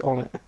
On it.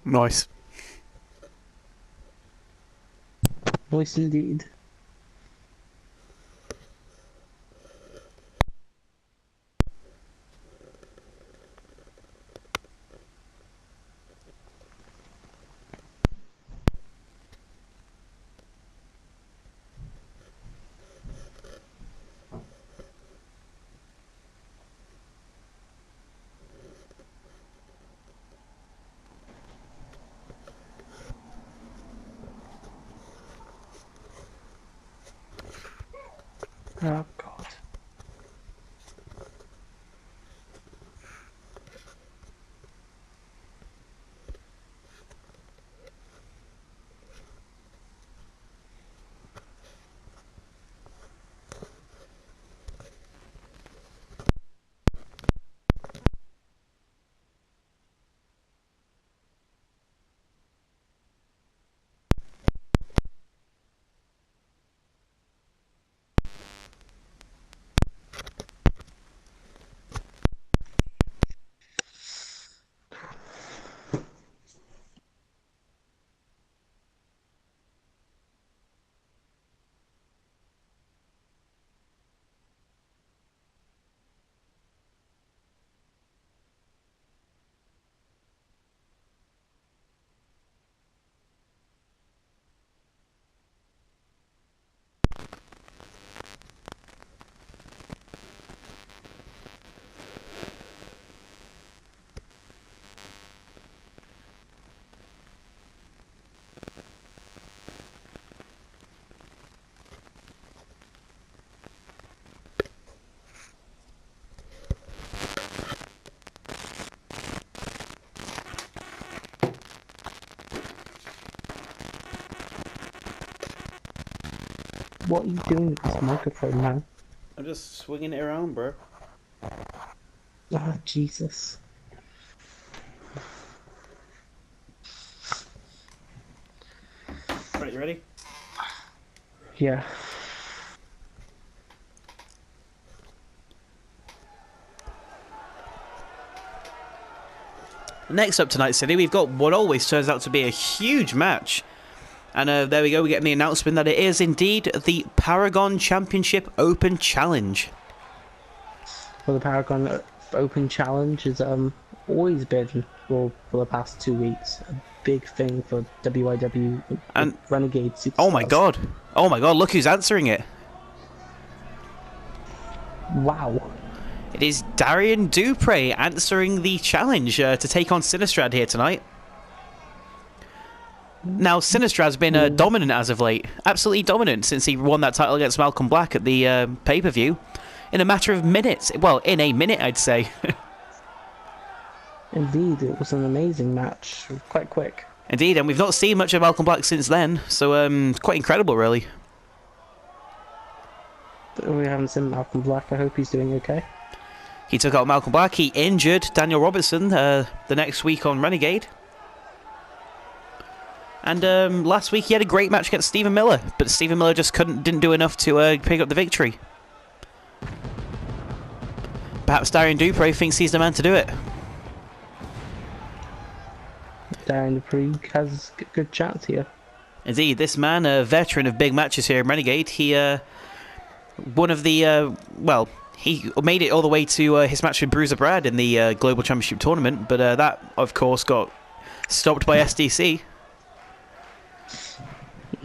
Nice. Voice indeed. Oh God. What are you doing with this microphone, man? I'm just swinging it around, bro. Oh, Jesus. Right, you ready? Yeah. Next up tonight, City, we've got what always turns out to be a huge match. And there we go, we're getting the announcement that it is indeed the Paragon Championship Open Challenge. Well, the Paragon Open Challenge has always been, well, for the past 2 weeks, a big thing for WIW And Renegade Superstars. oh my god, look who's answering it. Wow. It is Darian Dupre answering the challenge to take on Sinistrad here tonight. Now, Sinistrad's been dominant as of late. Absolutely dominant since he won that title against Malcolm Black at the pay-per-view. In a matter of minutes. Well, in a minute, I'd say. Indeed, it was an amazing match. Quite quick. Indeed, and we've not seen much of Malcolm Black since then. So, quite incredible, really. But we haven't seen Malcolm Black. I hope he's doing okay. He took out Malcolm Black. He injured Daniel Robertson the next week on Renegade. And last week he had a great match against Stephen Miller, but Stephen Miller just didn't do enough to pick up the victory. Perhaps Darian Dupre thinks he's the man to do it. Darian Dupre has a good chance here. Indeed, this man, a veteran of big matches here in Renegade, he one of the he made it all the way to his match with Bruiser Brad in the Global Championship tournament, but that of course got stopped by SDC.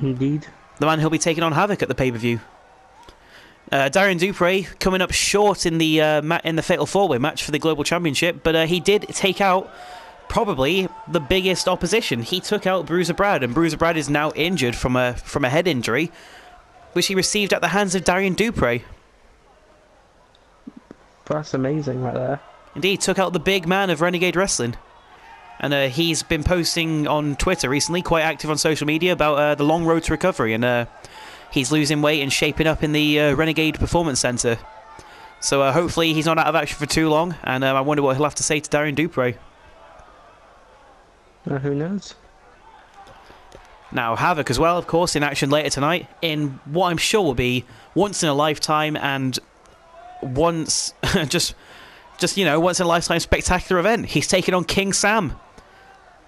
Indeed. The man who'll be taking on Havoc at the pay-per-view. Darian Dupre coming up short in the Fatal 4-Way match for the Global Championship, but he did take out probably the biggest opposition. He took out Bruiser Brad, and Bruiser Brad is now injured from a head injury, which he received at the hands of Darian Dupre. That's amazing right there. Indeed, took out the big man of Renegade Wrestling. And he's been posting on Twitter recently, quite active on social media, about the long road to recovery. And he's losing weight and shaping up in the Renegade Performance Center. So hopefully he's not out of action for too long. And I wonder what he'll have to say to Darian Dupre. Who knows? Now, Havoc as well, of course, in action later tonight. In what I'm sure will be once in a lifetime and once... just you know, once in a lifetime spectacular event. He's taking on King Sam.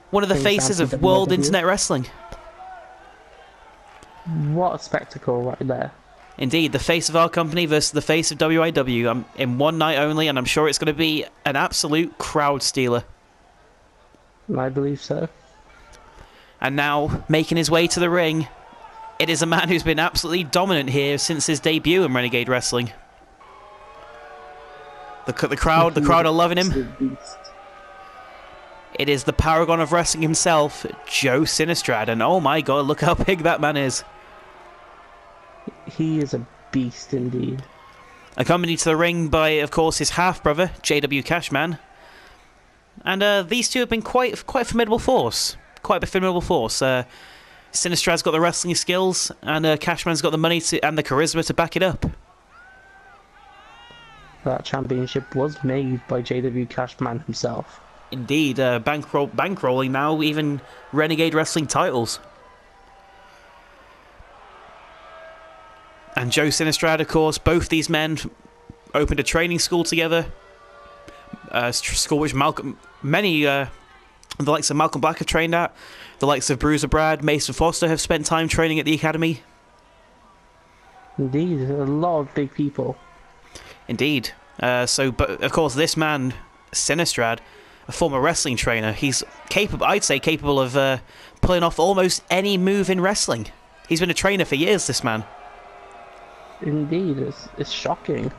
One of the faces of World Internet Wrestling. What a spectacle right there. Indeed, the face of our company versus the face of WIW in one night only, and I'm sure it's going to be an absolute crowd stealer. I believe so. And now, making his way to the ring, it is a man who's been absolutely dominant here since his debut in Renegade Wrestling. The crowd are loving him. It is the paragon of wrestling himself, Joe Sinistrad, and oh my god, look how big that man is. He is a beast indeed. Accompanied to the ring by, of course, his half-brother, JW Cashman. And these two have been quite a formidable force. Quite a formidable force. Sinistrad's got the wrestling skills, and Cashman's got the money and the charisma to back it up. That championship was made by JW Cashman himself. Indeed, bankrolling now even Renegade Wrestling titles. And Joe Sinistrad, of course, both these men opened a training school together. School which many the likes of Malcolm Black have trained at. The likes of Bruiser Brad, Mason Foster have spent time training at the academy. Indeed, a lot of big people. Indeed. But of course, this man, Sinistrad, a former wrestling trainer, he's capable, I'd say, capable of pulling off almost any move in wrestling. He's been a trainer for years, this man. Indeed, it's shocking.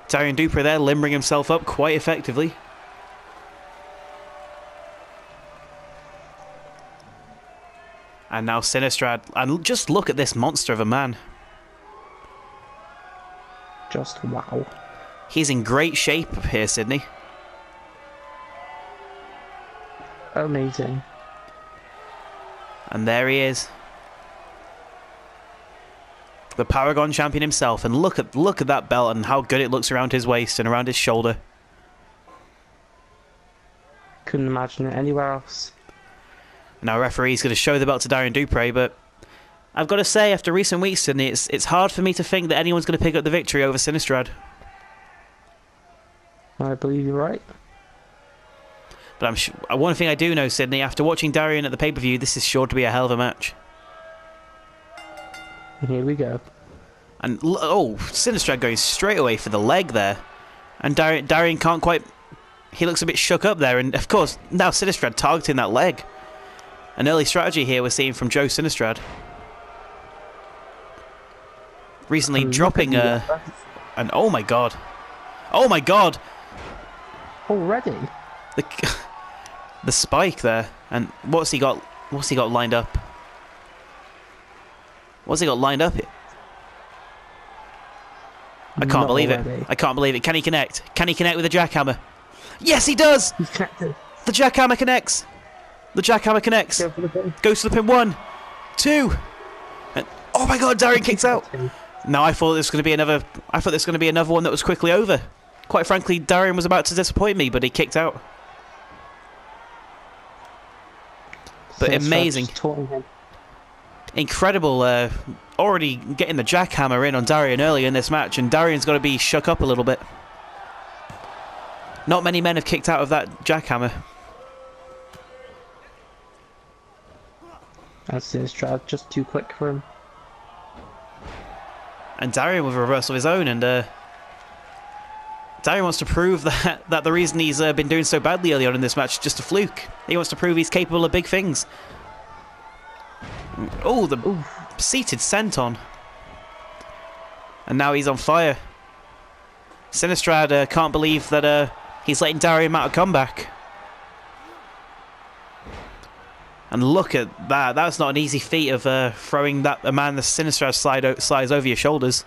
Darian Duper there, limbering himself up quite effectively. And now Sinistrad, and just look at this monster of a man. Just wow. He's in great shape here, Sydney. Amazing. And there he is. The Paragon champion himself, and look at that belt and how good it looks around his waist and around his shoulder. Couldn't imagine it anywhere else. Now referee's going to show the belt to Darian Dupré, but I've got to say, after recent weeks, Sydney, it's hard for me to think that anyone's going to pick up the victory over Sinistrad. I believe you're right. But one thing I do know, Sydney, after watching Darian at the pay-per-view, this is sure to be a hell of a match. Here we go. And oh, Sinistrad going straight away for the leg there. And Darian can't quite... He looks a bit shook up there. And of course, now Sinistrad targeting that leg. An early strategy here we're seeing from Joe Sinistrad. Recently dropping and oh my god. Oh my god! Already? The spike there. And what's he got lined up? What's he got lined up here? I can't believe it. I can't believe it. Can he connect? Can he connect with the jackhammer? Yes, he does! He's connected. The jackhammer connects. The jackhammer connects. Goes to the pin. 1, 2. And, oh my god, Darian kicks out. No, I thought this was going to be another. I thought this was going to be another one that was quickly over. Quite frankly, Darian was about to disappoint me, but he kicked out. But amazing. Incredible, already getting the jackhammer in on Darian early in this match, and Darian's got to be shook up a little bit. Not many men have kicked out of that jackhammer. That's Sinistrad, just too quick for him. And Darian with a reversal of his own, and Darian wants to prove that the reason he's been doing so badly early on in this match is just a fluke. He wants to prove he's capable of big things. Oh, the seated senton. And now he's on fire. Sinistrad can't believe that he's letting Darian mount a comeback. And look at that. That's not an easy feat of throwing a man the Sinistrad slides over your shoulders.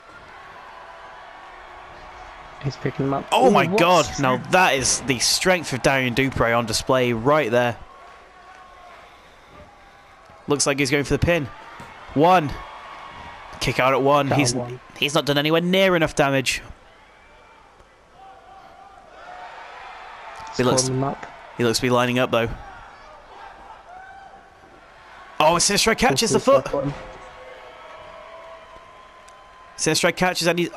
He's picking him up. Oh my god. Now that is the strength of Darian Dupré on display right there. Looks like he's going for the pin. 1. Kick out at 1. He's not done anywhere near enough damage. He looks to be lining up though. Oh, Sinistrad catches the foot. Sinistrad catches and he's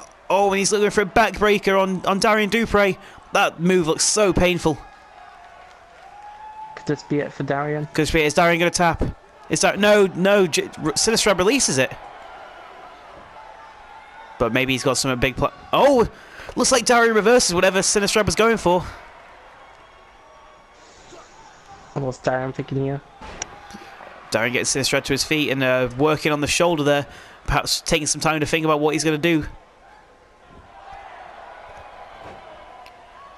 looking for a backbreaker on Darian Dupré. That move looks so painful. Could this be it for Darian? Is Darian going to tap? Is that no? Sinistrad releases it, but maybe he's got some big plan. Oh, looks like Darian reverses whatever Sinistrad was going for. What's Darren thinking here? Darian gets Sinistrad to his feet and working on the shoulder there, perhaps taking some time to think about what he's going to do.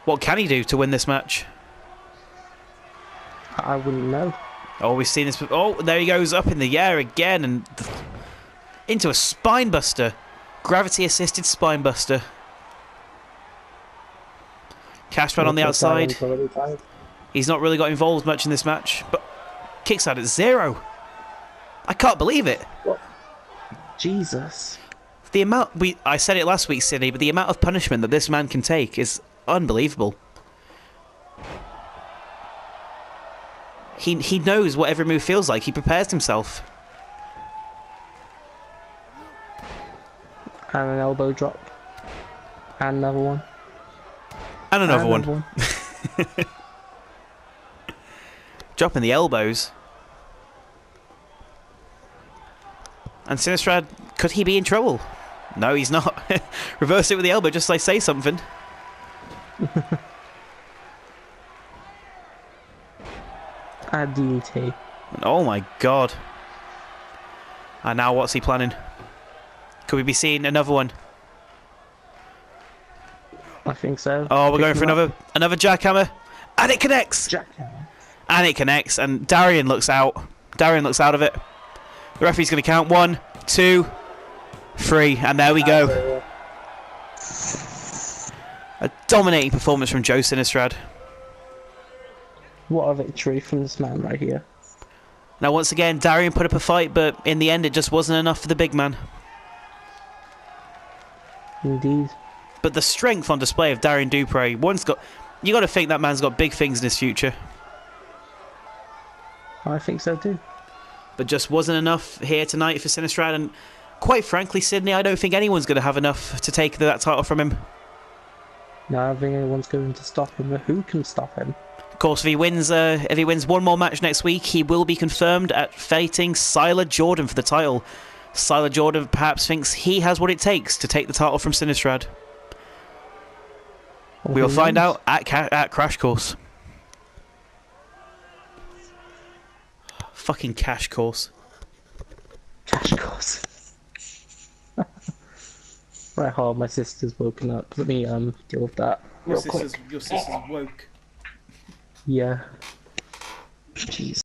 What can he do to win this match? I wouldn't know. Oh, we've seen this. Oh, there he goes up in the air again and into a spine buster. Gravity assisted spine buster. Cashman on the outside. He's not really got involved much in this match, but kicks out at 0. I can't believe it. What? Jesus. The amount I said it last week, Sydney, but the amount of punishment that this man can take is unbelievable. He knows what every move feels like. He prepares himself. And an elbow drop. And another one. And another one. Dropping the elbows. And Sinistrad, could he be in trouble? No, he's not. Reverse it with the elbow, just like say something. And DDT. Oh my god. And now what's he planning? Could we be seeing another one? I think so. Oh, we're going for another jackhammer. And it connects! Jackhammer. And it connects, and Darian looks out. Darian looks out of it. The referee's going to count 1, 2, 3, and there we go. A dominating performance from Joe Sinistrad. What a victory from this man right here. Now, once again, Darian put up a fight, but in the end, it just wasn't enough for the big man. Indeed. But the strength on display of Darian Dupre, you got to think that man's got big things in his future. I think so too. But just wasn't enough here tonight for Sinistrad, and quite frankly, Sydney, I don't think anyone's going to have enough to take that title from him. No, I don't think anyone's going to stop him, but who can stop him? Of course, if he wins one more match next week, he will be confirmed at fighting Siler Jordan for the title. Siler Jordan perhaps thinks he has what it takes to take the title from Sinistrad. Well, We will find out at Crash Course. Fucking Cash Course. Cash course. Right, hold on, my sister's woken up. Let me deal with that real quick. Your sister's woke. Yeah. Jeez.